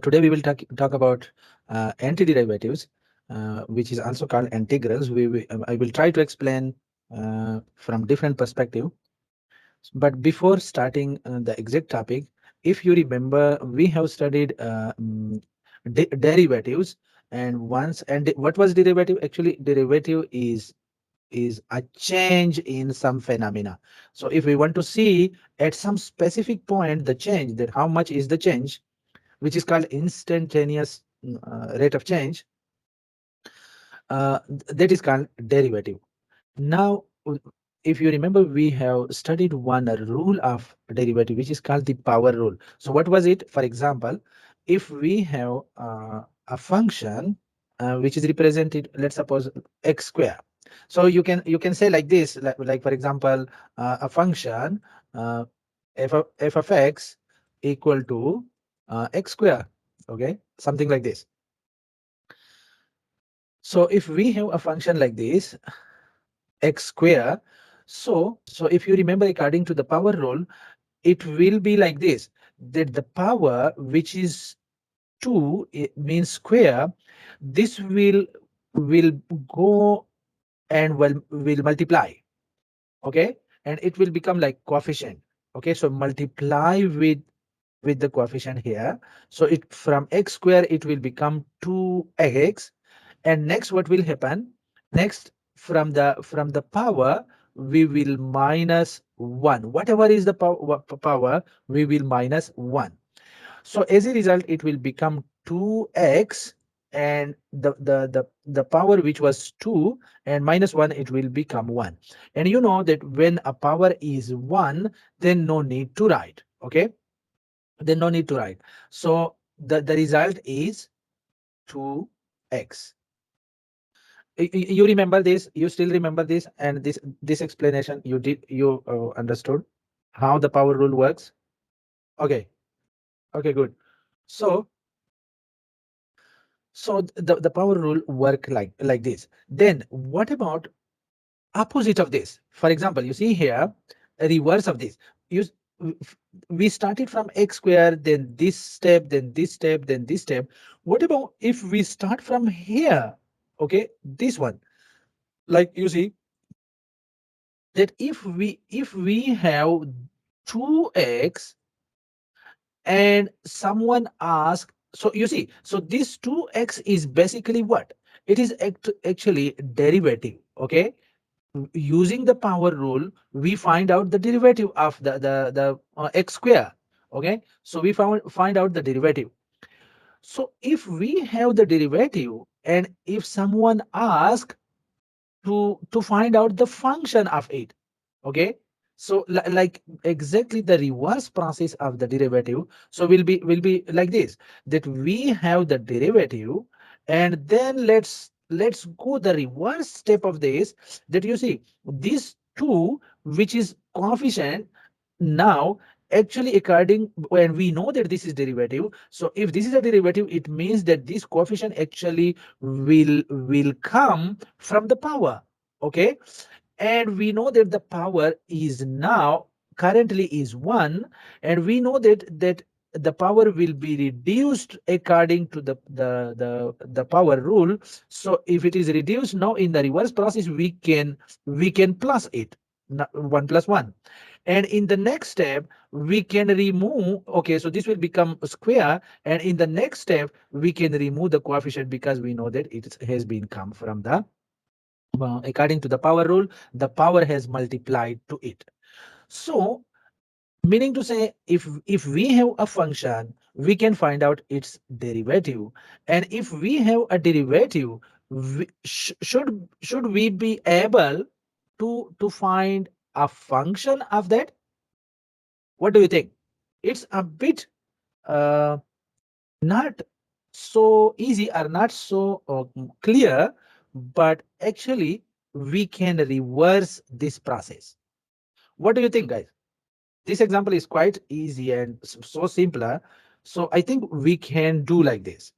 Today we will talk about antiderivatives, which is also called integrals. I will try to explain from different perspective. But before starting the exact topic, if you remember, we have studied derivatives, and what was derivative? Actually, derivative is a change in some phenomena. So if we want to see at some specific point the change, that how much is the change, which is called instantaneous rate of change, that is called derivative. Now, if you remember, we have studied one rule of derivative, which is called the power rule. So what was it? For example, if we have a function which is represented, let's suppose x square. So you can say like this, like for example, a function uh, f of x equal to x square. Okay, something like this. So if we have a function like this, x square, so if you remember, according to the power rule, it will be like this, that the power which is 2, it means square, this will go and will multiply. Okay, and it will become like coefficient. Okay, so multiply with the coefficient here. So it from x square it will become 2x. And next what will happen? Next, from the power, we will minus 1. Whatever is the power, we will minus 1. So as a result, it will become 2x, and the power which was 2 and minus 1, it will become 1. And you know that when a power is 1, then no need to write. Okay, then no need to write. So the result is 2x. You remember this? You still remember this? And this explanation you understood how the power rule works? Okay, okay, good. So the power rule work like this. Then what about opposite of this? For example, you see here a reverse of this. You we started from x square, then this step, then this step, then this step. What about if we start from here? Okay, this one. Like you see that if we have 2x and someone asks, so you see, so this 2x is basically what? It is actually derivative. Okay, using the power rule, we find out the derivative of the x square. Okay, so we find out the derivative. So if we have the derivative, and if someone asks to find out the function of it. Okay, so like exactly the reverse process of the derivative. So will be like this, that we have the derivative, and then let's go the reverse step of this, that you see this 2, which is coefficient. Now, actually, according when we know that this is derivative, so if this is a derivative, it means that this coefficient actually will come from the power. Okay, and we know that the power is now currently is 1, and we know that the power will be reduced according to the power rule. So if it is reduced now, in the reverse process, we can plus it, 1 plus 1. And in the next step, we can remove. Okay, so this will become a square, and in the next step we can remove the coefficient, because we know that it has been come from the according to the power rule, the power has multiplied to it. So meaning to say, if we have a function, we can find out its derivative. And if we have a derivative, should we be able to find a function of that? What do you think? It's a bit uh, not so easy, or not so clear, but actually we can reverse this process. What do you think, guys? This example is quite easy and so simpler. So I think we can do like this.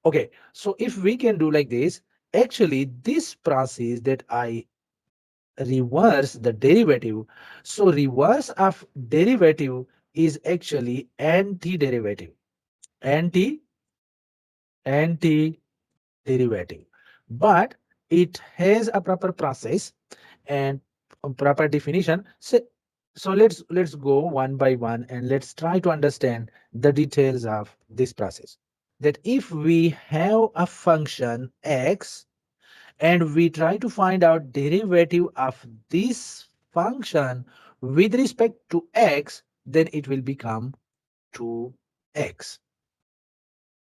Okay, so if we can do like this, actually this process that I reverse the derivative, so reverse of derivative is actually anti-derivative. Anti anti-derivative. But it has a proper process and a proper definition. So let's go one by one and let's try to understand the details of this process. That if we have a function x and we try to find out derivative of this function with respect to x, then it will become 2x.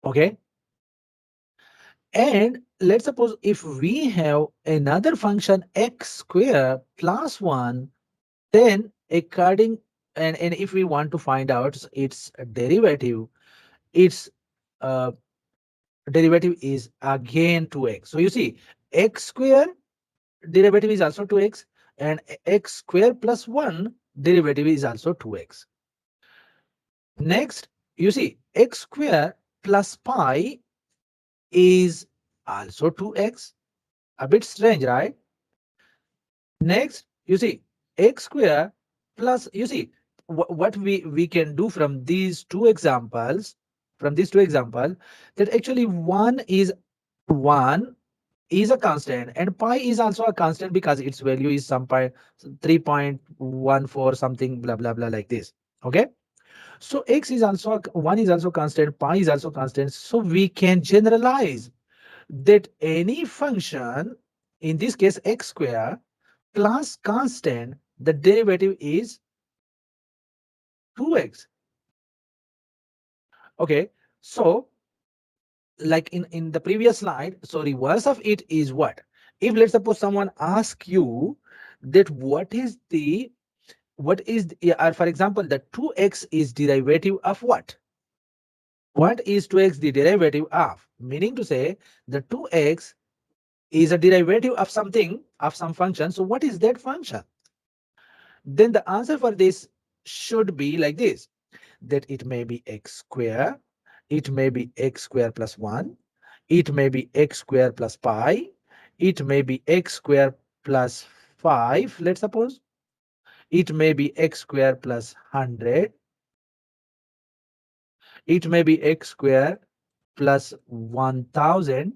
Okay. And let's suppose if we have another function x square plus 1, then according and if we want to find out its derivative, its uh, derivative is again 2x. So you see, x square derivative is also 2x, and x square plus 1 derivative is also 2x. Next, you see, x square plus pi is also 2x. A bit strange, right? Next, you see, x square plus, you see, what we can do from these two examples, that actually 1 is a constant and pi is also a constant because its value is some pi 3.14 something blah blah blah like this. Okay. So x is also 1 is also constant, pi is also constant. So we can generalize that any function, in this case x square plus constant, the derivative is 2x. Okay. So like in the previous slide, so reverse of it is what? If let's suppose someone ask you that for example, the 2x is derivative of what is 2x the derivative of, meaning to say the 2x is a derivative of something, of some function. So what is that function? Then the answer for this should be like this, that it may be x square, it may be x square plus 1, it may be x square plus pi, it may be x square plus 5, let's suppose, it may be x square plus 100, it may be x square plus 1000,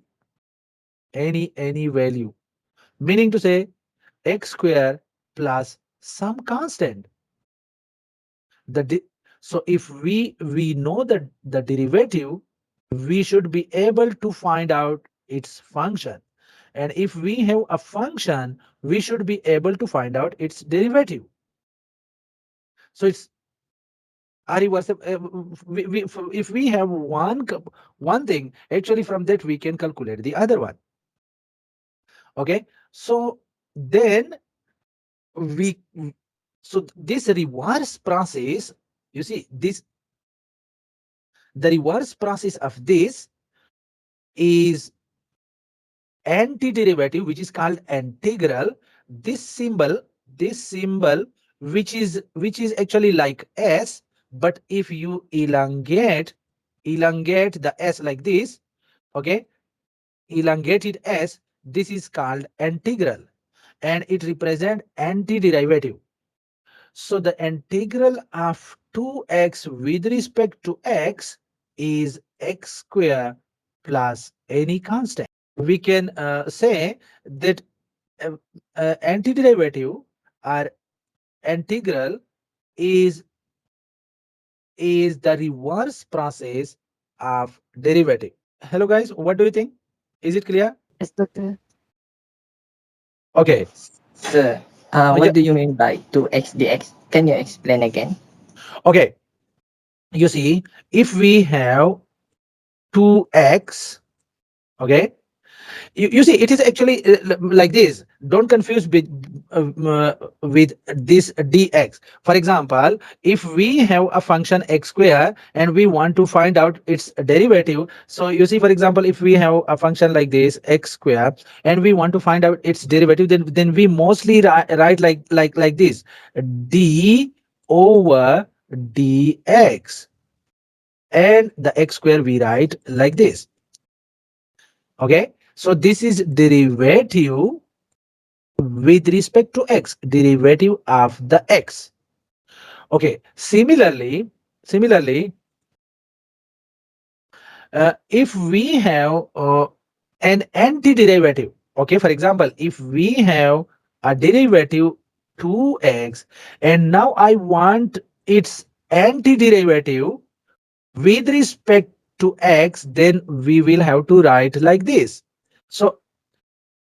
any value, meaning to say x square plus some constant. the de- so if we know that the derivative, we should be able to find out its function, and if we have a function, we should be able to find out its derivative. So it's a reverse. If we have one thing, actually from that we can calculate the other one. Okay. So then we so this reverse process, you see, this the reverse process of this is antiderivative, which is called integral. This symbol, which is actually like s, but if you elongate the s like this, okay, elongated s, this is called integral, and it represents antiderivative. So the integral of 2x with respect to x is x square plus any constant. We can say that uh, antiderivative or integral is the reverse process of derivative. Hello guys, what do you think? Is it clear? Yes, doctor. Okay. So, Yeah. what do you mean by 2x dx? Can you explain again? Okay. You see, if we have 2x, okay, you see it is actually like this. Don't confuse with this dx. For example, if we have a function x square and we want to find out its derivative, so you see, for example, if we have a function like this x square and we want to find out its derivative, then we mostly write like this, d over dx, and the x square we write like this. Okay, so this is derivative with respect to x, derivative of the x. Okay, similarly, if we have an antiderivative, okay, for example, if we have a derivative 2x and now I want its antiderivative with respect to x, then we will have to write like this. So,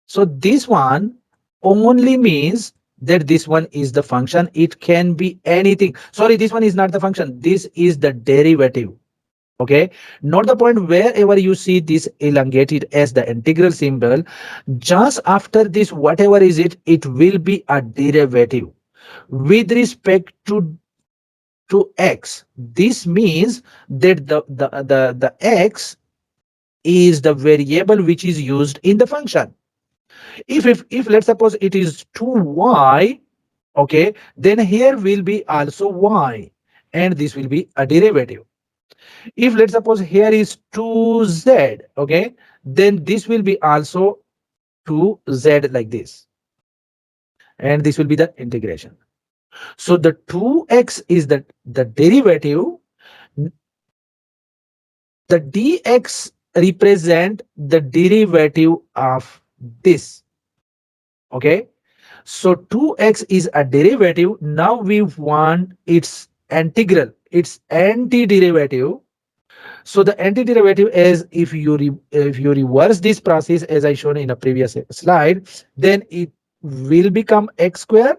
so this one only means that this one is the function. It can be anything. Sorry, this one is not the function. This is the derivative. Okay, not the point. Wherever you see this elongated as the integral symbol, just after this, whatever is it, it will be a derivative with respect to x. This means that the x is the variable which is used in the function. If let's suppose it is 2y, okay, then here will be also y, and this will be a derivative. If let's suppose here is 2z, okay, then this will be also 2z like this, and this will be the integration. So the 2x is the derivative. The dx represent the derivative of this. Okay, so 2x is a derivative. Now we want its integral, its antiderivative. So the antiderivative is, if you reverse this process as I shown in a previous slide, then it will become x square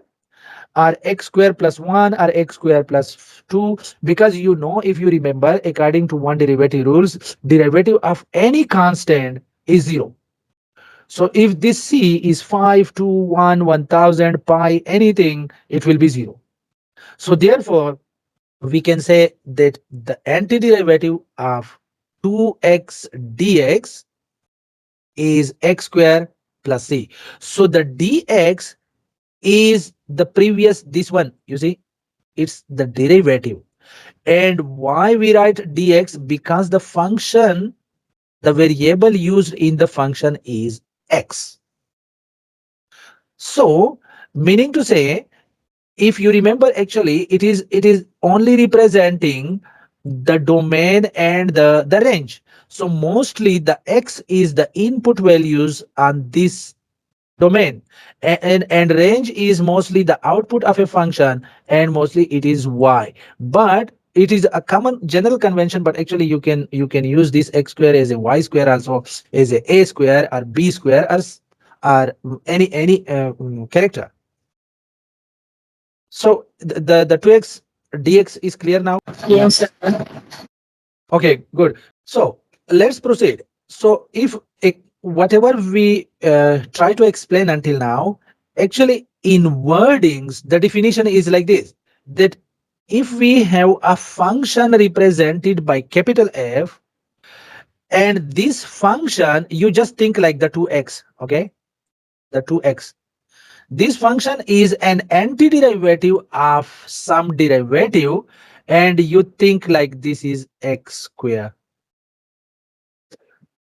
or x square plus 1 or x square plus 2, because you know, if you remember, according to one derivative rules, derivative of any constant is 0. So if this c is 5, 2, 1, 1000, pi, anything, it will be 0. So therefore, we can say that the antiderivative of 2x dx is x square plus c. So the dx is the previous, this one, you see, it's the derivative. And why we write dx? Because the function, the variable used in the function is x. So meaning to say, if you remember, actually it is only representing the domain and the range. So mostly the x is the input values on this domain, and range is mostly the output of a function, and mostly it is y. But it is a common general convention, but actually you can use this x square as a y square, also as a square or b square, as or any character. So the 2x dx is clear now. Yes, sir. Okay, good. So let's proceed. So if whatever we try to explain until now, actually in wordings, the definition is like this: that if we have a function represented by capital F, and this function, you just think like the 2x, okay, the 2x. This function is an antiderivative of some derivative, and you think like this is x square.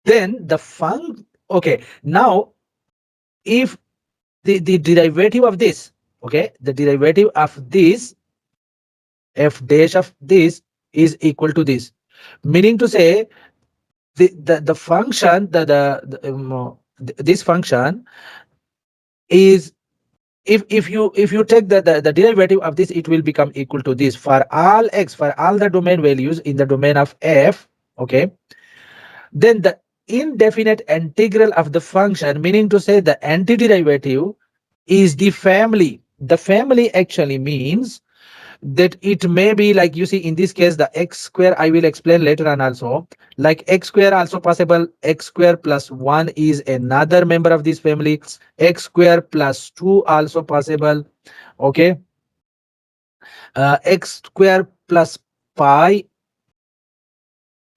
Then the okay, now if the derivative of this, okay, the derivative of this f dash of this is equal to this, meaning to say the function, this function is, if you take the derivative of this, it will become equal to this for all x, for all the domain values in the domain of f. Okay, then the indefinite integral of the function, meaning to say the antiderivative, is the family. The family actually means that it may be like, you see, in this case the x square, I will explain later on also, like x square also possible, x square plus 1 is another member of this family, x square plus 2 also possible. Okay, x square plus pi.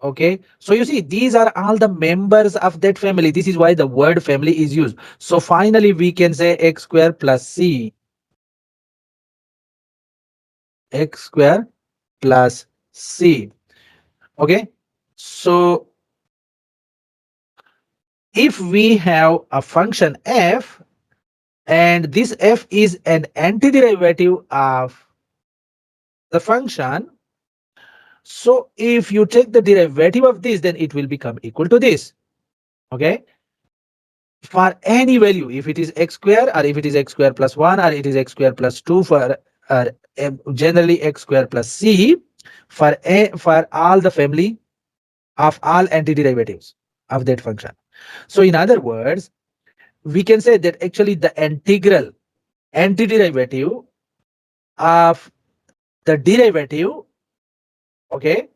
Okay, so you see, these are all the members of that family. This is why the word family is used. So finally we can say x square plus c, x square plus c. Okay, so if we have a function f, and this f is an antiderivative of the function. So if you take the derivative of this, then it will become equal to this. Okay. For any value, if it is x square, or if it is x square plus 1, or it is x square plus 2, for generally x square plus c, for all the family of all antiderivatives of that function. So in other words, we can say that actually the integral antiderivative of the derivative, okay,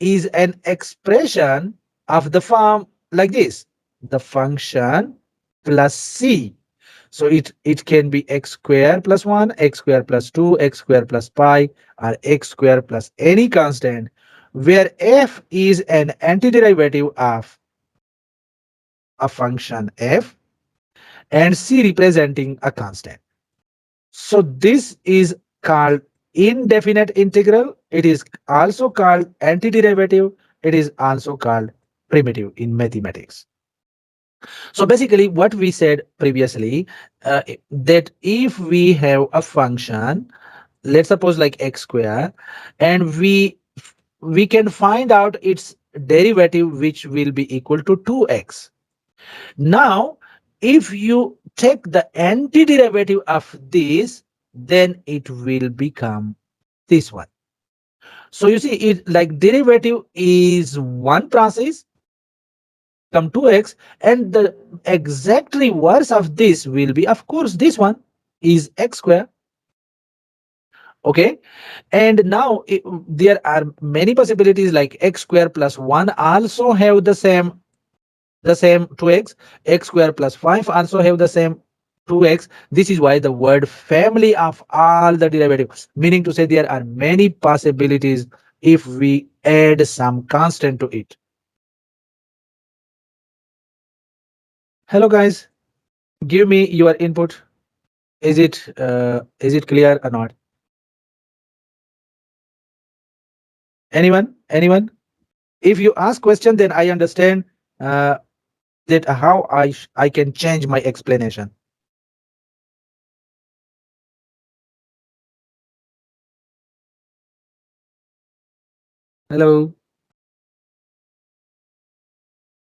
is an expression of the form like this: the function plus c. So it can be x square plus 1, x square plus 2, x square plus pi, or x square plus any constant, where f is an antiderivative of a function f and c representing a constant. So this is called indefinite integral. It is also called antiderivative. It is also called primitive in mathematics. So basically, what we said previously, that if we have a function, let's suppose like x square, and we can find out its derivative, which will be equal to 2x. Now, if you take the antiderivative of this, then it will become this one. So you see, it like derivative is one process, come 2x, and the exact reverse of this will be, of course, this one is x square. Okay, and now there are many possibilities, like x square plus 1 also have the same 2x, x square plus 5 also have the same 2x. This is why the word family of all the derivatives, meaning to say there are many possibilities if we add some constant to it. Hello guys, give me your input. Is it clear or not? Anyone? If you ask question, then I understand uh, that how I can change my explanation. Hello.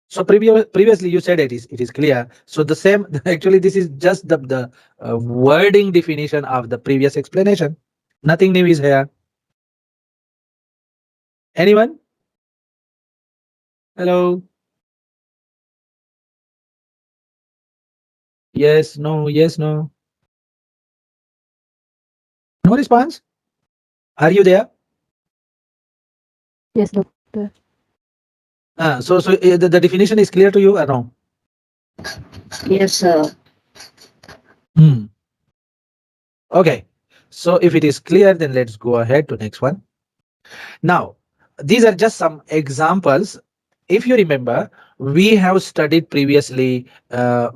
So previously you said it is clear. So the same, actually this is just the wording definition of the previous explanation. Nothing new is here. Anyone? Hello. Yes, no, yes, no. No response. Are you there? Yes, doctor. So the definition is clear to you or no? Yes, sir. Hmm. Okay. So if it is clear, then let's go ahead to next one. Now, these are just some examples. If you remember, we have studied previously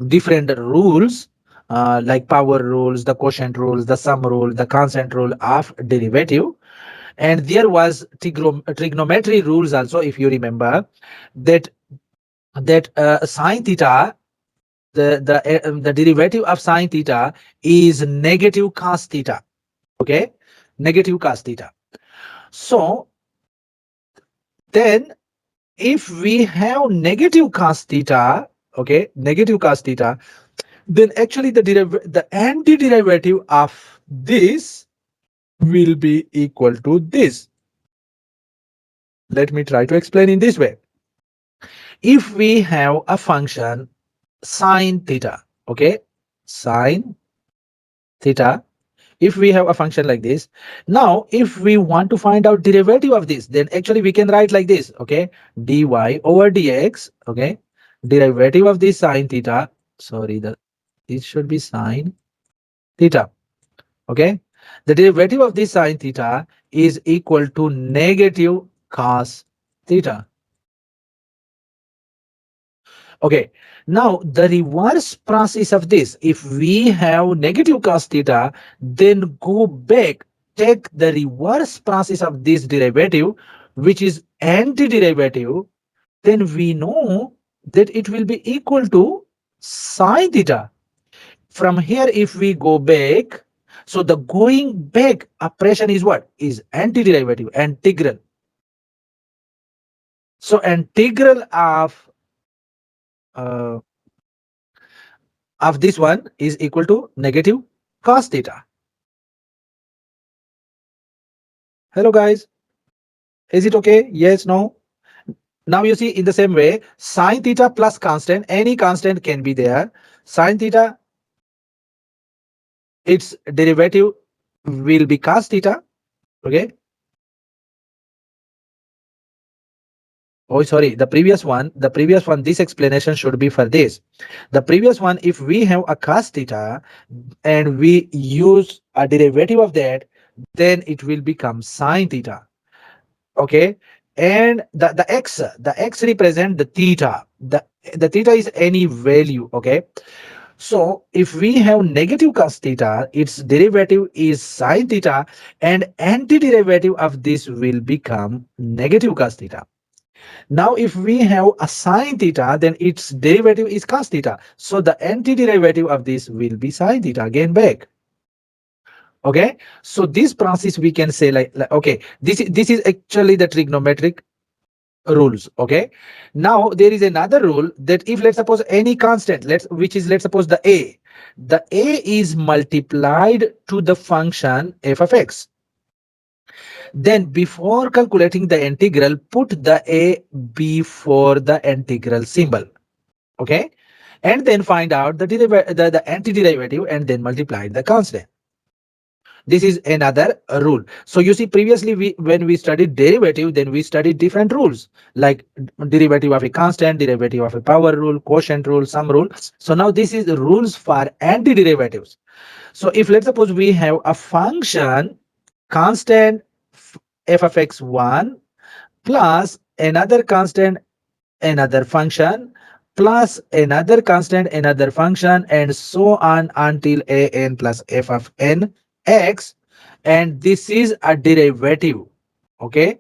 different rules, like power rules, the quotient rules, the sum rule, the constant rule of derivative. And there was trigonometry rules also, if you remember, that sine theta, the derivative of sine theta is negative cos theta. Okay, negative cos theta. So then if we have negative cos theta, okay, negative cos theta, then actually the antiderivative of this will be equal to this. Let me try to explain in this way. If we have a function sine theta, okay, sine theta, if we have a function like this, now if we want to find out derivative of this, then actually we can write like this, okay, dy over dx, okay, derivative of this sine theta, sorry, it should be sine theta, okay, the derivative of this sine theta is equal to negative cos theta. Okay, now the reverse process of this, if we have negative cos theta, then go back, take the reverse process of this derivative, which is antiderivative, then we know that it will be equal to sine theta. From here, if we go back, So the going back operation is what? Is antiderivative, integral. So integral uh, of this one is equal to negative cos theta. Hello guys, is it okay? Yes, no? Now you see in the same way, sine theta plus constant, any constant can be there. Sine theta, its derivative will be cos theta. Okay. Oh, sorry, the previous one, this explanation should be for this. The previous one, if we have a cos theta and we use a derivative of that, then it will become sine theta. Okay. And the x represent the theta. The theta is any value. Okay. So if we have negative cos theta, its derivative is sine theta, and antiderivative of this will become negative cos theta. Now, if we have a sine theta, then its derivative is cos theta. So the antiderivative of this will be sine theta again back. Okay. So this process we can say like okay, this is actually the trigonometric rules. Okay. Now there is another rule that if let's suppose any constant, let's suppose the a is multiplied to the function f of x, then before calculating the integral, put the a before the integral symbol. Okay. And then find out the antiderivative and then multiply the constant. This is another rule. So you see, previously when we studied derivative, then we studied different rules like derivative of a constant, derivative of a power rule, quotient rule, sum rule. So now this is the rules for antiderivatives. So if let's suppose we have a function constant f of x1 plus another constant, another function, plus another constant, another function, and so on until a n plus f of n x, and this is a derivative. Okay.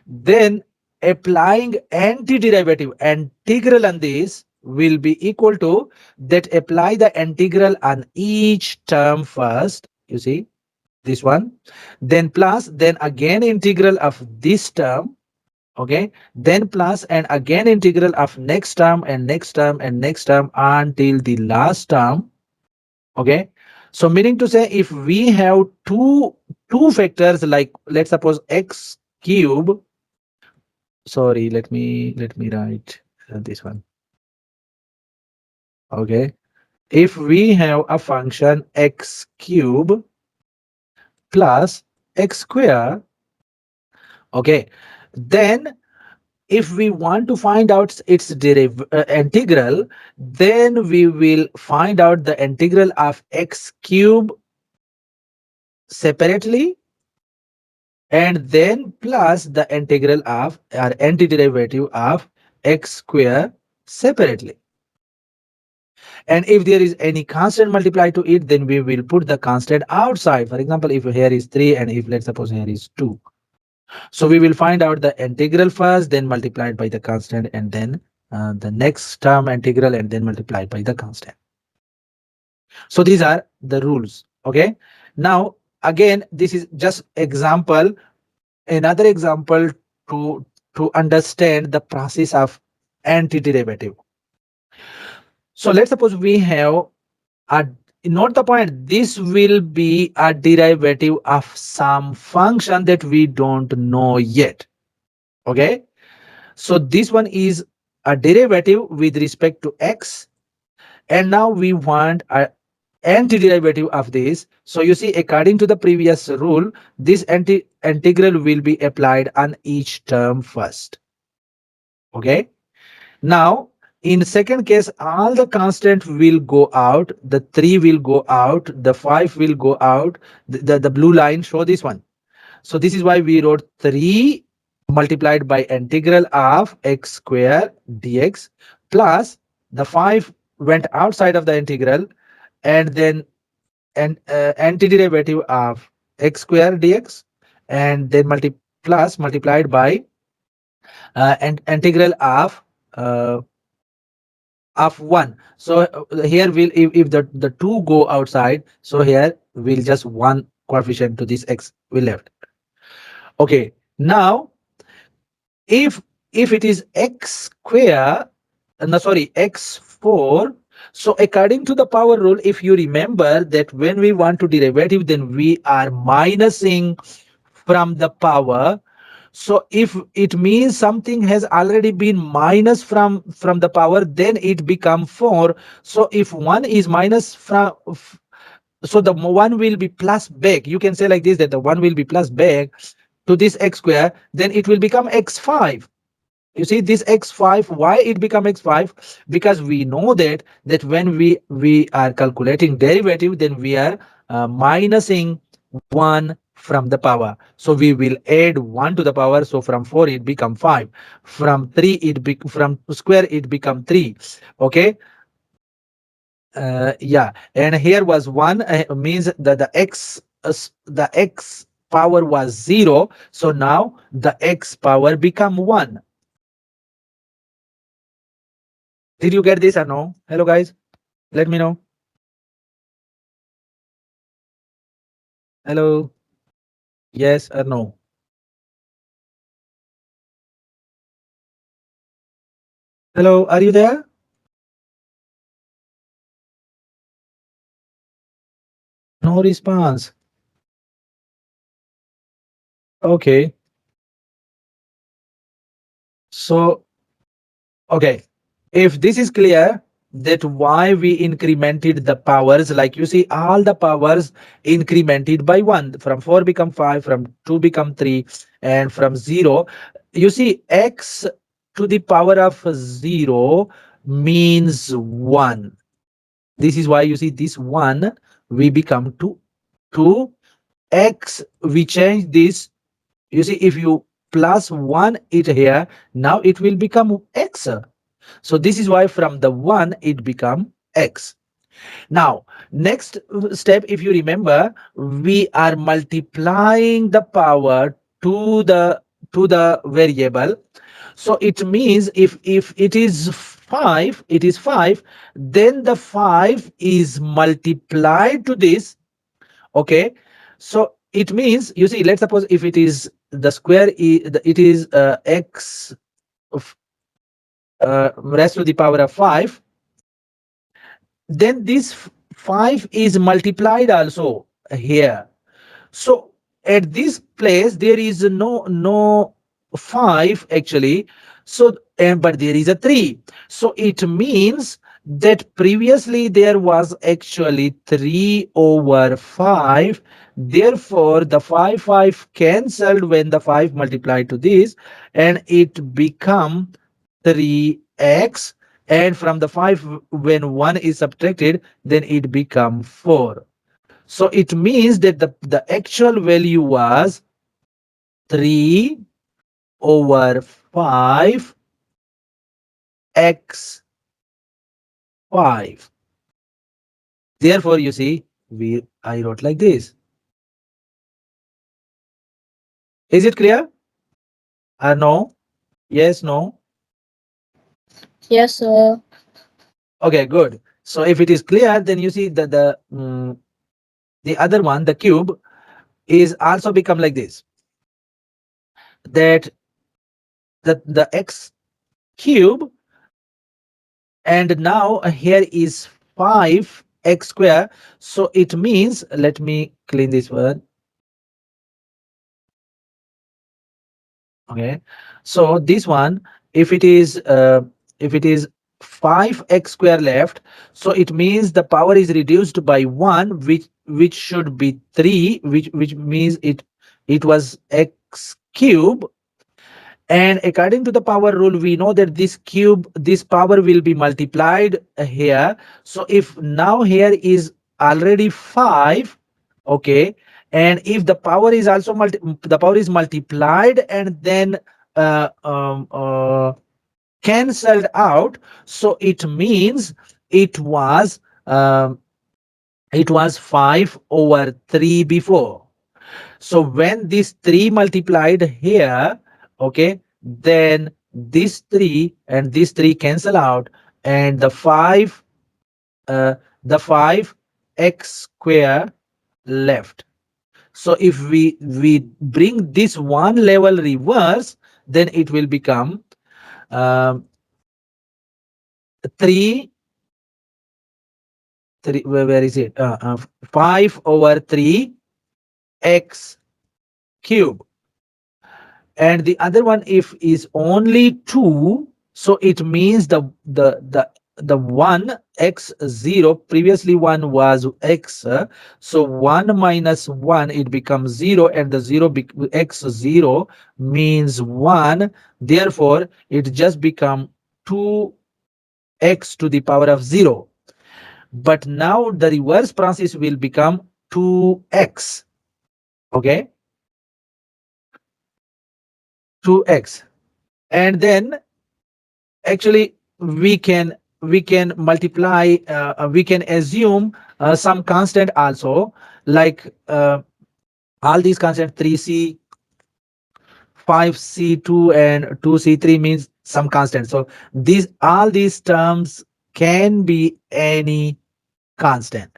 Then applying antiderivative integral on this will be equal to that apply the integral on each term first. You see this one, then plus, then again integral of this term. Okay. Then plus and again integral of next term and next term and next term until the last term. Okay. So meaning to say, if we have two factors, like let's suppose x cube, sorry, let me write this one. Okay. If we have a function x cube plus x square, okay, then if we want to find out its integral, then we will find out the integral of x cube separately, and then plus the integral of or antiderivative of x square separately. And if there is any constant multiplied to it, then we will put the constant outside. For example, if here is 3 and if let's suppose here is 2. So we will find out the integral first, then multiplied by the constant, and then the next term integral, and then multiplied by the constant. So these are the rules. Okay. Now, again, this is just example, another example to understand the process of antiderivative. So let's suppose we have a, note the point, this will be a derivative of some function that we don't know yet. Okay. So this one is a derivative with respect to x, and now we want a antiderivative of this. So you see, according to the previous rule, this integral will be applied on each term first. Okay. Now, in the second case, all the constant will go out. The 3 will go out. The 5 will go out. The blue line show this one. So this is why we wrote 3 multiplied by integral of x square dx, plus the 5 went outside of the integral, and then antiderivative of x square dx, and then multiplied by and integral uh, of 1. So here will, if the 2 go outside, so here we'll just one coefficient to this x we left. Okay, now if it is x square, no sorry, x4, so according to the power rule, if you remember that when we want to derivative, then we are minusing from the power. So if it means something has already been minus from the power, then it become 4. So if one is minus from, so the one will be plus back, you can say like this, that the one will be plus back to this x square, then it will become x5. You see this x5, why it become x5? Because we know that when we are calculating derivative, then we are minusing 1 from the power. So we will add 1 to the power. So from 4 it become 5, from 3 from square it become 3. Okay, yeah, and here was 1, means that the x power was 0, so now the x power become 1. Did you get this or no? Hello guys, let me know. Hello, yes or no? Hello, are you there? No response. Okay, so okay, if this is clear, that why we incremented the powers, like you see all the powers incremented by 1, from 4 become 5, from 2 become 3, and from 0, you see x to the power of 0 means 1. This is why you see this 1 we become 2. 2 x, we change this. You see, if you plus 1 it here, now it will become x. So this is why from the 1 it become x. Now, next step, if you remember, we are multiplying the power to the variable. So it means if it is 5, it is 5, then the 5 is multiplied to this. Okay, so it means, you see, let's suppose if it is the square, it is x of raised to the power of 5, then this 5 is multiplied also here. So at this place there is no 5 actually. So and but there is a 3. So it means that previously there was actually 3 over 5. Therefore the 5 cancelled when the 5 multiplied to this, and it become 3x. And from the 5, when 1 is subtracted, then it become 4. So it means that the actual value was 3 over 5 x 5. Therefore, you see, I wrote like this. Is it clear? No? Yes, no? Yes, sir. Okay, good. So if it is clear, then you see that the other one, the cube, is also become like this. That the x cube, and now here is 5x square. So it means, let me clean this word. Okay, so this one, if it is 5x square left, so it means the power is reduced by 1, which should be 3, which means it was x cube. And according to the power rule, we know that this power will be multiplied here. So if now here is already 5, okay, and if the power is also the power is multiplied and then uh, um, uh, cancelled out, so it means it was um, it was 5 over 3 before. So when this 3 multiplied here, okay, then this 3 and this 3 cancel out, and uh, the 5 x square left. So if we bring this one level reverse, then it will become um, 3 3 where is it 5 over 3 x cube, and the other one if is only 2, so it means the one x 0, previously one was x, so 1 minus 1 it becomes 0, and the 0 x 0 means 1, therefore it just become 2x to the power of 0. But now the reverse process will become 2x. Okay, 2x. And then actually we can multiply, we can assume some constant also, like all these constants 3c, 5c2 and 2c3 means some constant. So these all these terms can be any constant,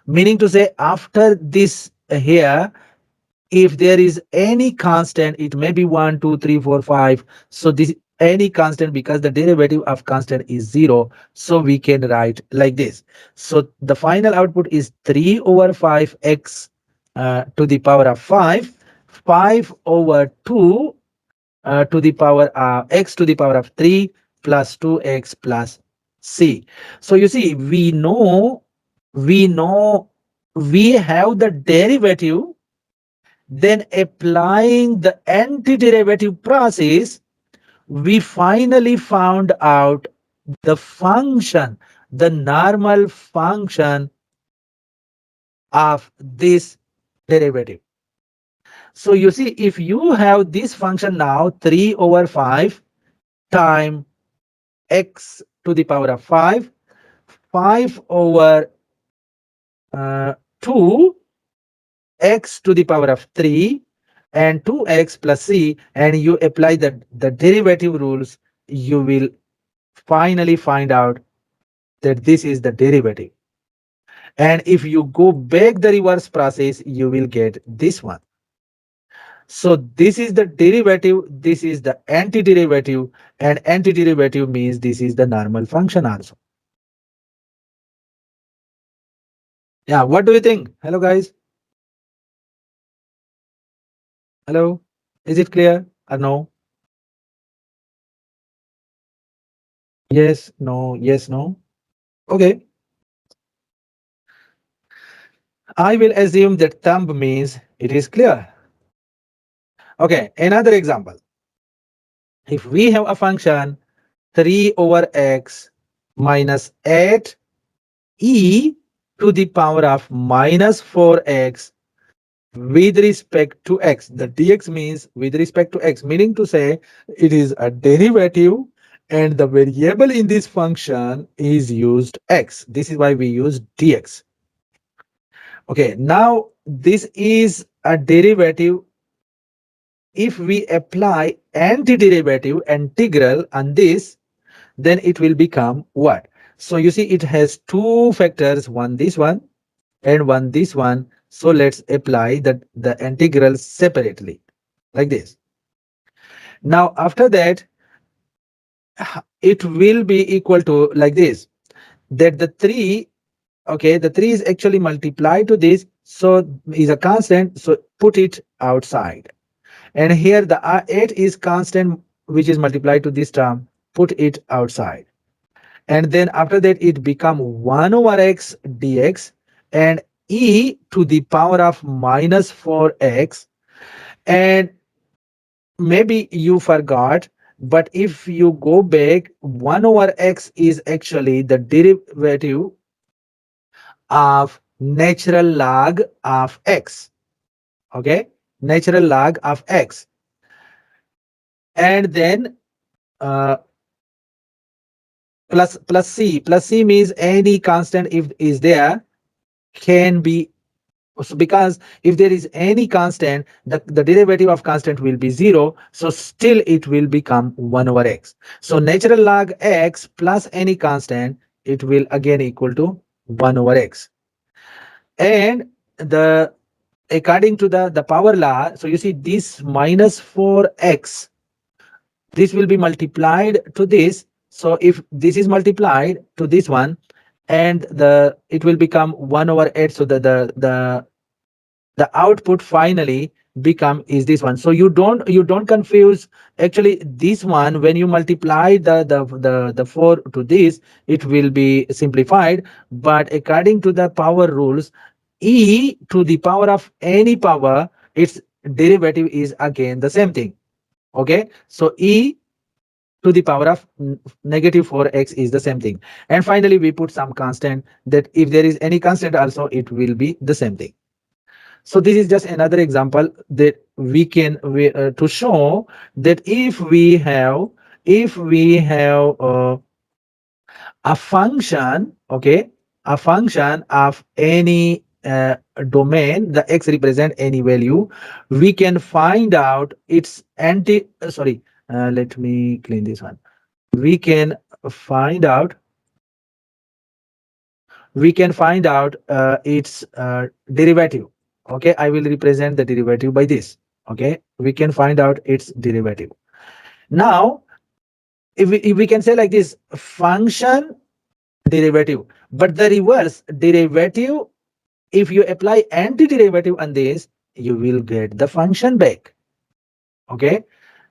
meaning to say after this here, if there is any constant, it may be 1 2 3 4 5. So this any constant, because the derivative of constant is 0, so we can write like this. So the final output is 3 over 5x to the power of 5, 5 over 2 to the power x to the power of 3 plus 2x plus c. So you see, we know we have the derivative, then applying the antiderivative process, we finally found out the function, the normal function of this derivative. So you see, if you have this function now, 3 over 5 times x to the power of 5, 5 over 2 x to the power of 3 and 2x plus c, and you apply the derivative rules, you will finally find out that this is the derivative. And if you go back the reverse process, you will get this one. So this is the derivative, this is the antiderivative, and antiderivative means this is the normal function also. Yeah, what do you think? Hello guys. Hello. Is it clear or no? Yes, no, yes, no. Okay. I will assume that thumb means it is clear. Okay, another example. If we have a function 3 over x minus 8 e to the power of minus 4x with respect to x. The dx means with respect to x, meaning to say it is a derivative and the variable in this function is used x. This is why we use dx. Okay, now this is a derivative. If we apply antiderivative integral on this, then it will become what? So you see, it has two factors, one this one and one this one. So let's apply the integral separately like this. Now after that, it will be equal to like this, that the 3, okay, the 3 is actually multiplied to this, so is a constant, so put it outside. And here the 8 is constant, which is multiplied to this term, put it outside. And then after that it become 1 over x dx, and e to the power of minus 4x. And maybe you forgot, but if you go back, 1 over x is actually the derivative of natural log of x. Okay, natural log of x. And then uh, plus c means any constant if is there can be. So because if there is any constant, the derivative of constant will be 0, so still it will become 1 over x. So natural log x plus any constant, it will again equal to 1 over x. And the according to the power law, so you see this minus 4x, this will be multiplied to this. So if this is multiplied to this one, and the it will become 1 over 8. So the output finally become is this one. So you don't confuse. Actually, this one, when you multiply the 4 to this, it will be simplified. But according to the power rules, e to the power of any power, its derivative is again the same thing. Okay, so e to the power of negative 4x is the same thing. And finally we put some constant, that if there is any constant also, it will be the same thing. So this is just another example that to show that if we have a function, okay, a function of any domain, the x represent any value, we can find out its sorry, let me clean this one. We can find out its derivative. Okay, I will represent the derivative by this. Okay, we can find out its derivative. Now if we can say like this, function derivative, but the reverse derivative, if you apply antiderivative on this, you will get the function back. Okay,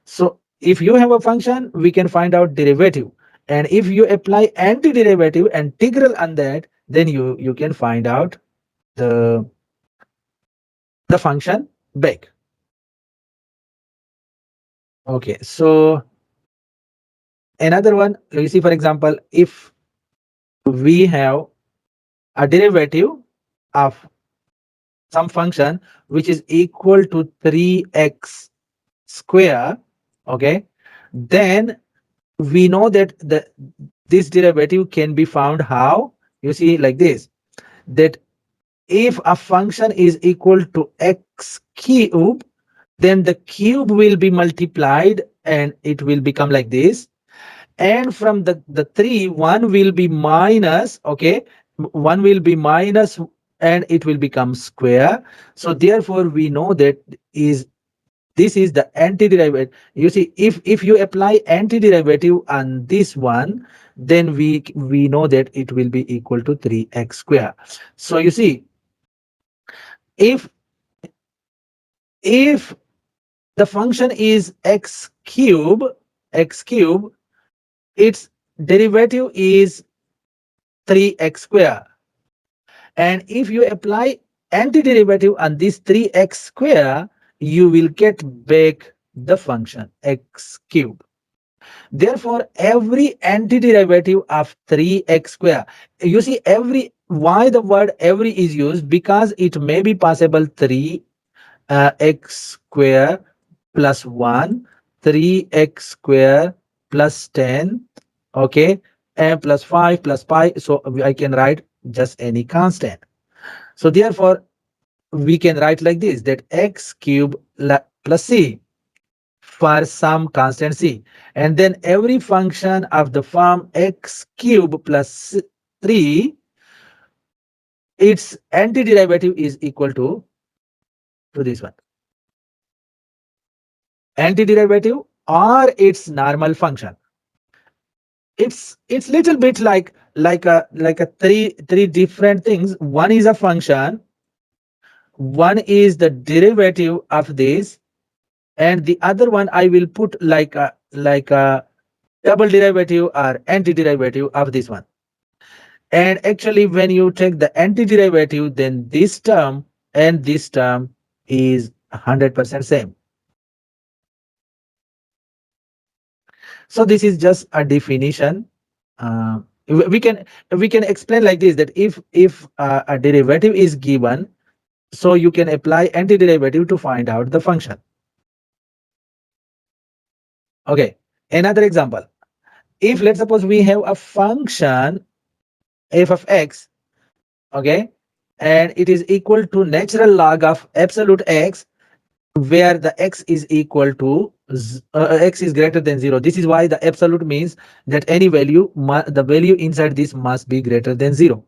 so if you have a function, we can find out derivative, and if you apply antiderivative integral on that, then you can find out the function back. Okay, so another one, you see, for example, if we have a derivative of some function which is equal to 3x square, okay, then we know that this derivative can be found how? You see like this, that if a function is equal to x cube, then the cube will be multiplied and it will become like this. And from the 3, 1 will be minus, okay, 1 will be minus, and it will become square. So therefore we know that is this is the antiderivative. You see, if you apply antiderivative on this one, then we know that it will be equal to 3x square. So you see, if if the function is x cube, its derivative is 3x square. And if you apply antiderivative on this 3x square, you will get back the function x cube. Therefore, every antiderivative of 3x square, you see, why the word every is used? Because it may be possible 3 x square plus 1, 3x square plus 10, okay, and plus 5 plus pi. So I can write just any constant. So therefore, we can write like this, that x cube plus c for some constant c. And then every function of the form x cube plus 3, its antiderivative is equal to this one. Antiderivative or its normal function. It's little bit like a three different things. One is a function, one is the derivative of this, and the other one I will put like a double derivative or antiderivative of this one. And actually, when you take the antiderivative, then this term and this term is 100% same. So this is just a definition. We can explain like this, that if a derivative is given, so you can apply antiderivative to find out the function. Okay, another example. If let's suppose we have a function f of x, okay, and it is equal to natural log of absolute x, where the x is equal to x is greater than 0. This is why the absolute means that any value, the value inside this must be greater than 0.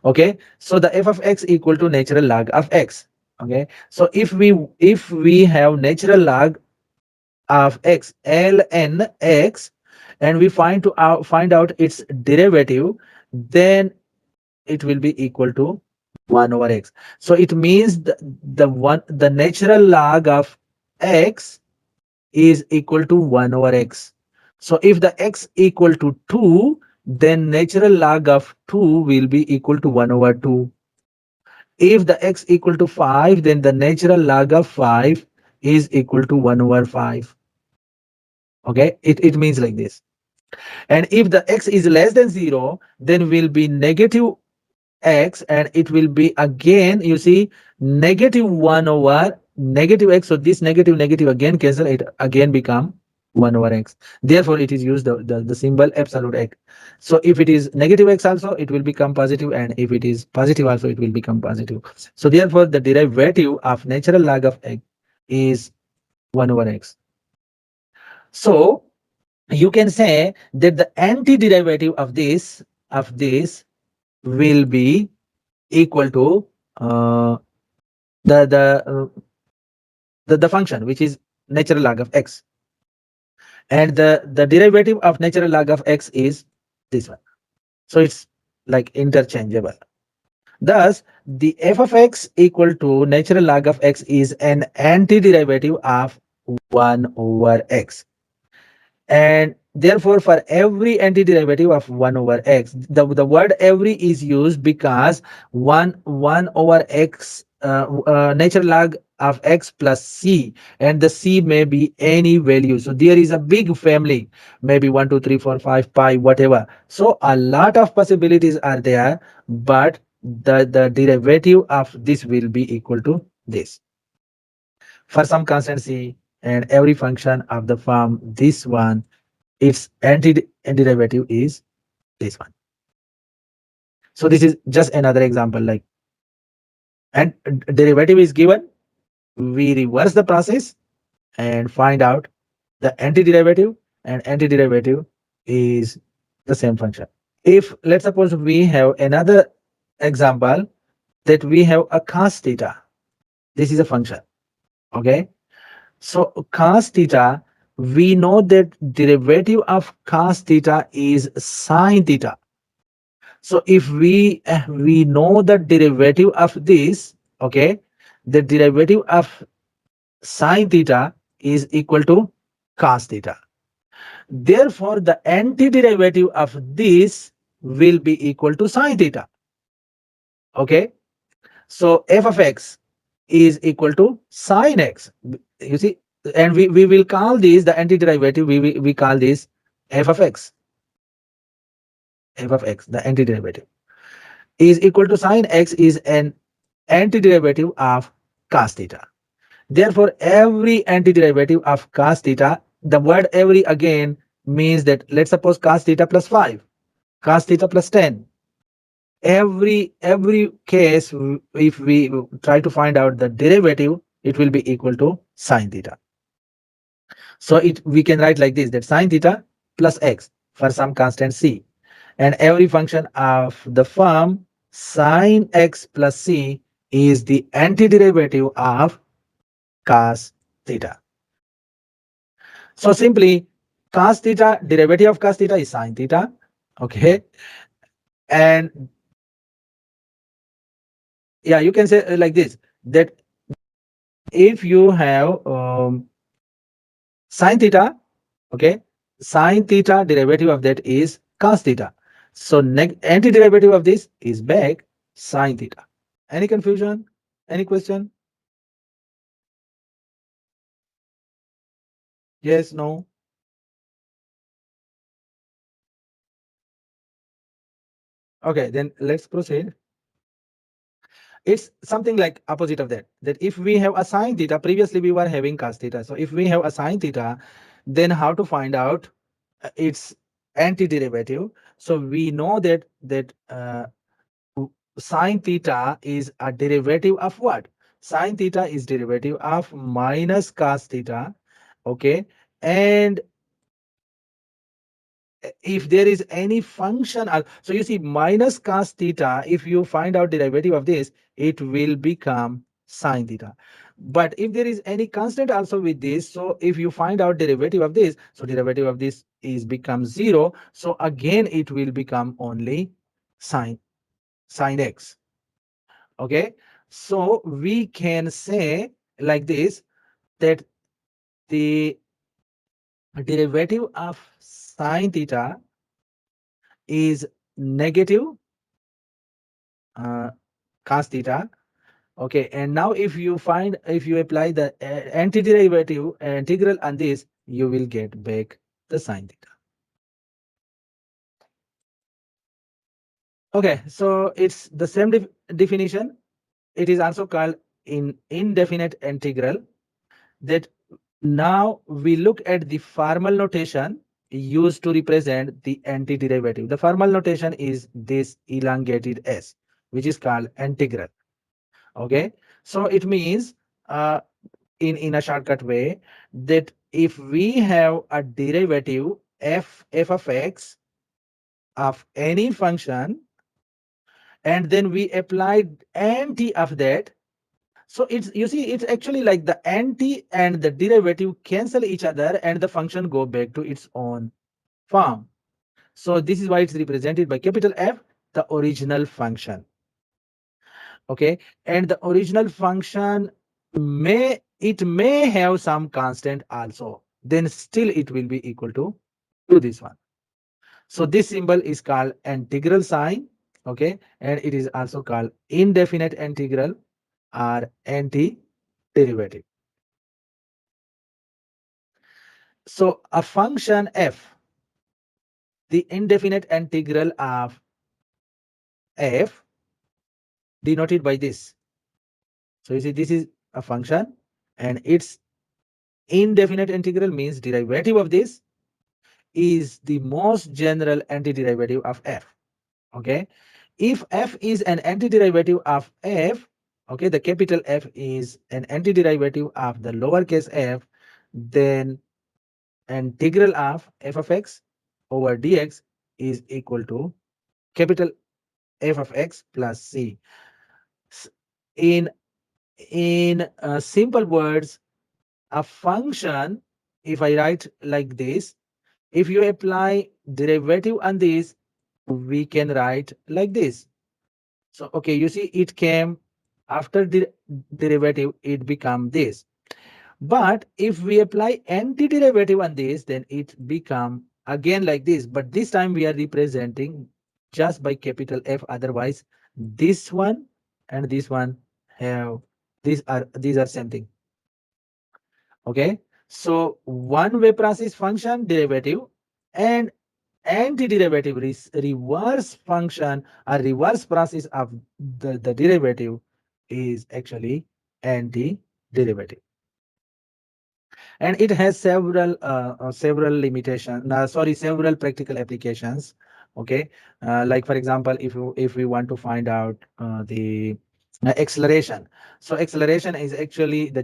Okay, so the f of x equal to natural log of x. Okay, so if we have natural log of x, ln x, and we find out its derivative, then it will be equal to 1 over x. So it means the natural log of x is equal to 1 over x. So if the x equal to 2, then natural log of 2 will be equal to 1 over 2. If the x equal to 5, then the natural log of 5 is equal to 1 over 5. Okay, it means like this. And if the x is less than 0, then will be negative x, and it will be again, you see, negative 1 over negative x. So this negative negative again cancel, it again become 1 over x. Therefore it is used the symbol absolute x. So if it is negative x also, it will become positive, and if it is positive also, it will become positive. So therefore the derivative of natural log of x is 1 over x. So you can say that the antiderivative of this will be equal to uh, the the, uh, the function which is natural log of x, and the derivative of natural log of x is this one. So it's like interchangeable. Thus the f of x equal to natural log of x is an antiderivative of 1 over x. And therefore for every antiderivative of 1 over x, the word every is used because 1 over x, natural log of x plus c, and the c may be any value. So there is a big family, maybe 1 2 3 4 5 pi whatever. So a lot of possibilities are there, but the derivative of this will be equal to this for some constant c, and every function of the form this one, its antiderivative is this one. So this is just another example, like, and derivative is given, we reverse the process and find out the antiderivative, and antiderivative is the same function. If let's suppose we have another example, that we have a cos theta, this is a function. Okay, so cos theta, we know that derivative of cos theta is sine theta. So if we know the derivative of this, okay, the derivative of sine theta is equal to cos theta. Therefore, the antiderivative of this will be equal to sine theta. Okay, so f of x is equal to sine x. You see, and we will call this the antiderivative. We call this f of x. F of x, the antiderivative, is equal to sine x is an antiderivative of cos theta. Therefore, every antiderivative of cos theta, the word every again means that, let's suppose cos theta plus 5, cos theta plus 10. Every case, if we try to find out the derivative, it will be equal to sine theta. So it we can write like this, that sine theta plus x for some constant c, and every function of the form sine x plus c is the antiderivative of cos theta. So simply cos theta, derivative of cos theta is sine theta. Okay, and yeah, you can say like this, that if you have sine theta, okay, sine theta derivative of that is cos theta. So antiderivative of this is back sine theta. Any confusion? Any question? Yes, no? Okay, then let's proceed. It's something like opposite of that, that if we have a sine theta, previously we were having cos theta. So if we have a sine theta, then how to find out its antiderivative? So we know that sine theta is a derivative of what? Sine theta is derivative of minus cos theta. Okay, and if there is any function, so you see minus cos theta, if you find out derivative of this, it will become sine theta. But if there is any constant also with this, so if you find out derivative of this, so derivative of this is become 0. So again, it will become only sine x. Okay. So we can say like this, that the derivative of sine theta is negative uh, cos theta. Okay, and now if you apply the antiderivative integral on this, you will get back the sine theta. Okay, so it's the same definition. It is also called in indefinite integral. That now we look at the formal notation used to represent the antiderivative. The formal notation is this elongated s, which is called integral. Okay, so it means uh, in a shortcut way, that if we have a derivative f of x of any function, and then we applied anti of that, so it's, you see, it's actually like the anti and the derivative cancel each other and the function go back to its own form. So this is why it's represented by capital F, the original function. Okay, and the original function may have some constant also, then still it will be equal to this one. So this symbol is called integral sign. Okay, and it is also called indefinite integral or antiderivative. So a function f, the indefinite integral of f, denoted by this. So you see, this is a function, and its indefinite integral means derivative of this is the most general antiderivative of f. Okay, if f is an antiderivative of f, okay, the capital F is an antiderivative of the lowercase f, then integral of f of x over dx is equal to capital F of x plus c. In simple words, a function, if I write like this, if you apply derivative on this, we can write like this. So, okay, you see, it came after the derivative, it become this. But if we apply antiderivative on this, then it become again like this. But this time we are representing just by capital F. Otherwise, this one and this one have, these are same thing. Okay. So one way process function derivative, and antiderivative reverse function or reverse process of the derivative is actually antiderivative. And it has several limitations, sorry, several practical applications. Okay, like for example, if we want to find out the acceleration, so acceleration is actually the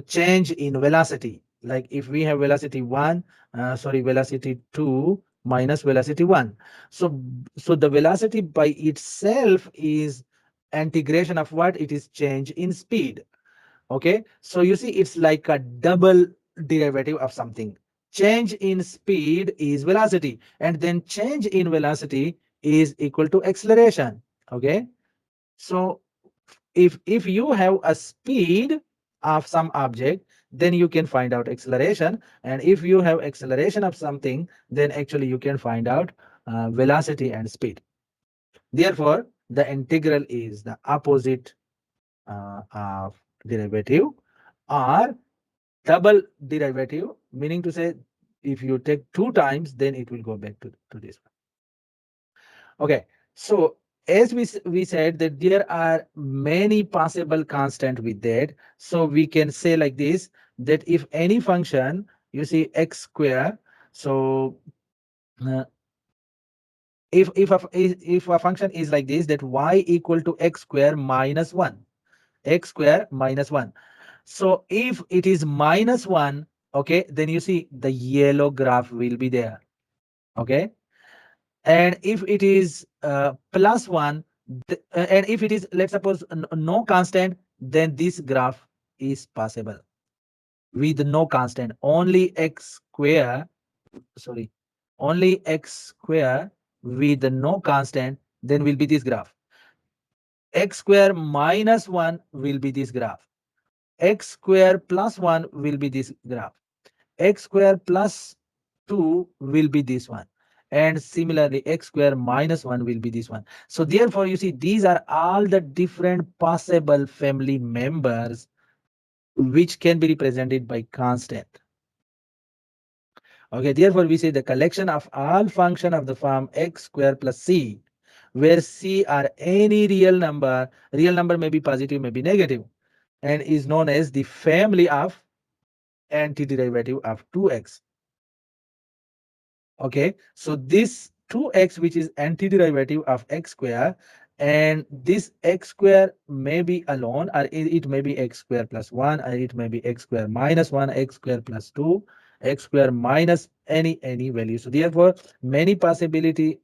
change in velocity. Like if we have velocity 1, sorry, velocity 2 minus velocity 1, so the velocity by itself is integration of what, it is change in speed. Okay, so you see, it's like a double derivative of something. Change in speed is velocity, and then change in velocity is equal to acceleration. Okay, so if you have a speed of some object, then you can find out acceleration, and if you have acceleration of something, then actually you can find out velocity and speed. Therefore the integral is the opposite of derivative, or double derivative, meaning to say, if you take two times, then it will go back to this one. Okay, so as we said that there are many possible constant with that, so we can say like this, that if any function, you see x square, so uh, if a function is like this, that y equal to x square minus 1, x square minus 1. So if it is minus 1, okay, then you see the yellow graph will be there. Okay, and if it is plus 1, and if it is, let's suppose, no constant, then this graph is possible with no constant, only x square, sorry, only x square with no constant, then will be this graph. X square minus 1 will be this graph. X square plus 1 will be this graph. X square plus 2 will be this one. And similarly, x square minus 1 will be this one. So therefore, you see, these are all the different possible family members which can be represented by constant. Okay, therefore, we say the collection of all function of the form x square plus c, where c are any real number may be positive, may be negative, and is known as the family of antiderivative of 2x. Okay, so this 2x, which is antiderivative of x square, and this x square may be alone, or it may be x square plus 1, or it may be x square minus 1, x square plus 2, x square minus any value. So therefore, many possibility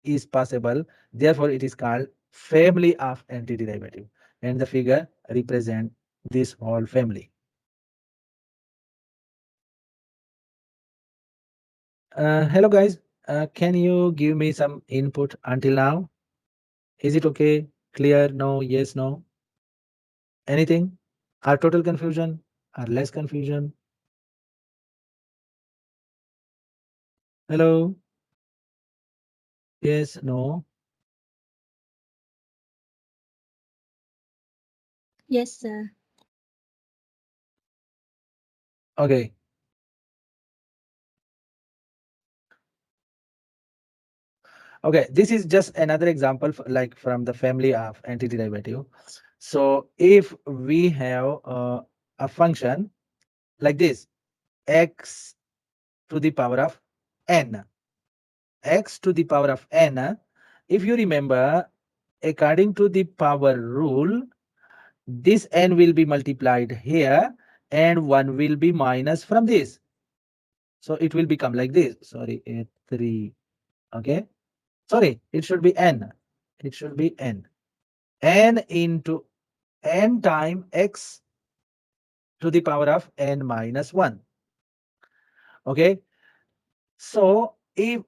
is possible. Therefore, it is called family of antiderivative, and the figure represent this whole family. Hello guys, can you give me some input until now? Is it okay? Clear? No? Yes? No? Anything? Or total confusion? Or less confusion? Hello? Yes? No? Yes, sir. Okay. Okay. This is just another example like from the family of antiderivative. So if we have a function like this, x to the power of n, x to the power of n, if you remember, according to the power rule, this n will be multiplied here and 1 will be minus from this. So it will become like this. Sorry, 3. Okay. Sorry, it should be n. It should be n. N into n time x to the power of n minus 1. Okay. So if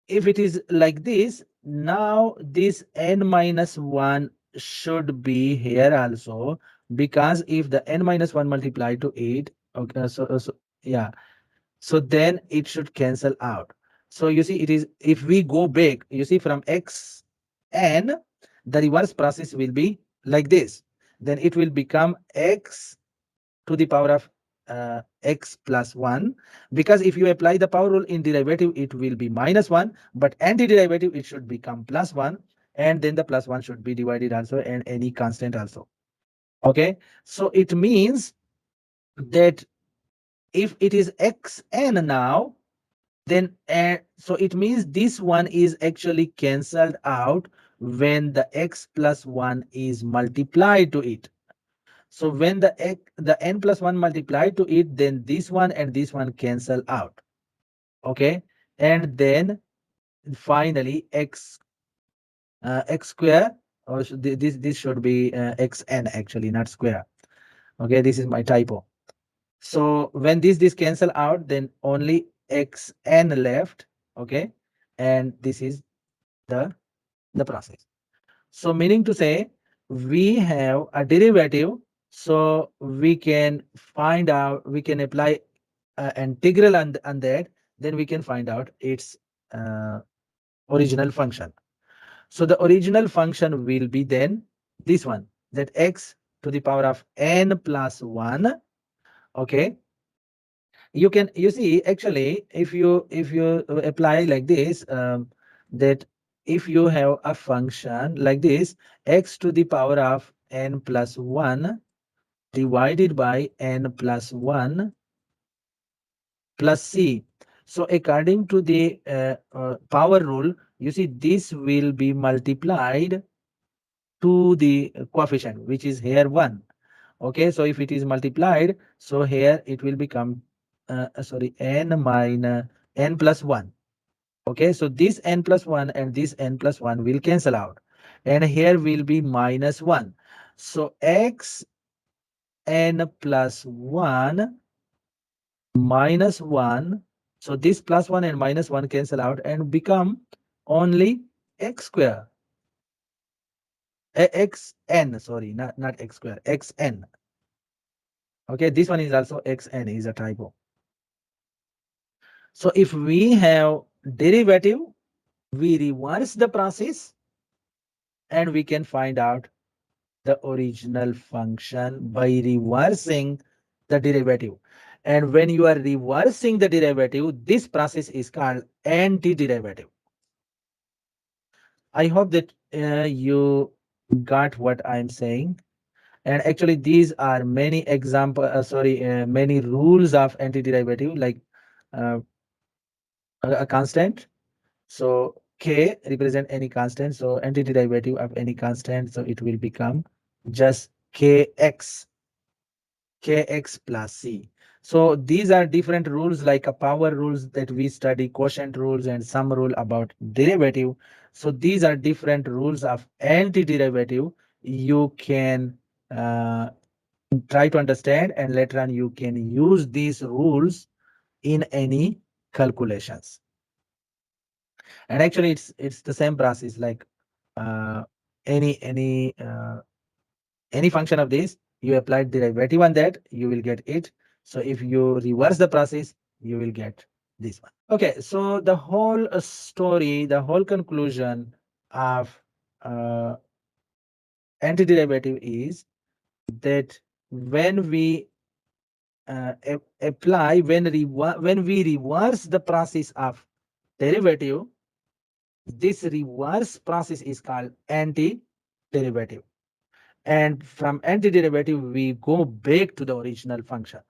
it is like this, now this n minus 1 should be here also, because if the n minus 1 multiplied to 8, okay, so yeah, so then it should cancel out. So you see, it is, if we go back, you see, from x n, the reverse process will be like this. Then it will become x to the power of x plus 1, because if you apply the power rule in derivative, it will be minus 1, but antiderivative, it should become plus 1, and then the plus 1 should be divided also, and any constant also. Okay, so it means that if it is xn now, then so it means this one is actually cancelled out when the x plus 1 is multiplied to it. So when the n plus 1 multiplied to it, then this one and this one cancel out. Okay, and then finally x square, or this should be xn actually, not square. Okay, this is my typo. So when this cancel out, then only xn left. Okay, and this is the process. So meaning to say, we have a derivative, so we can find out, we can apply integral on that, then we can find out its uh, original function. So the original function will be then this one, that x to the power of n plus 1. Okay, you see, actually, if you apply like this, that if you have a function like this, x to the power of n plus 1 divided by n plus 1 plus c. So according to the power rule, you see, this will be multiplied to the coefficient, which is here 1. Okay, so if it is multiplied, so here it will become sorry, n minus n plus 1. Okay, so this n plus 1 and this n plus 1 will cancel out. And here will be minus 1. So x n plus 1 minus 1. So this plus 1 and minus 1 cancel out and become only x square. Xn, sorry, not x square, xn. Okay, this one is also xn, is a typo. So if we have derivative, we reverse the process and we can find out the original function by reversing the derivative. And when you are reversing the derivative, this process is called antiderivative. I hope that you got what I'm saying. And actually, these are many many rules of antiderivative, like uh, a constant. So k represent any constant. So antiderivative of any constant. So it will become just kx plus c. So these are different rules, like a power rules that we study, quotient rules, and some rule about derivative. So these are different rules of antiderivative. You can uh, try to understand, and later on you can use these rules in any calculations. And actually, it's the same process, like uh, any any uh, any function of this, you apply derivative on that, you will get it. So if you reverse the process, you will get this one. Okay, so the whole story, the whole conclusion of uh, antiderivative is that when we apply, when we reverse the process of derivative, this reverse process is called antiderivative. And from antiderivative, we go back to the original function.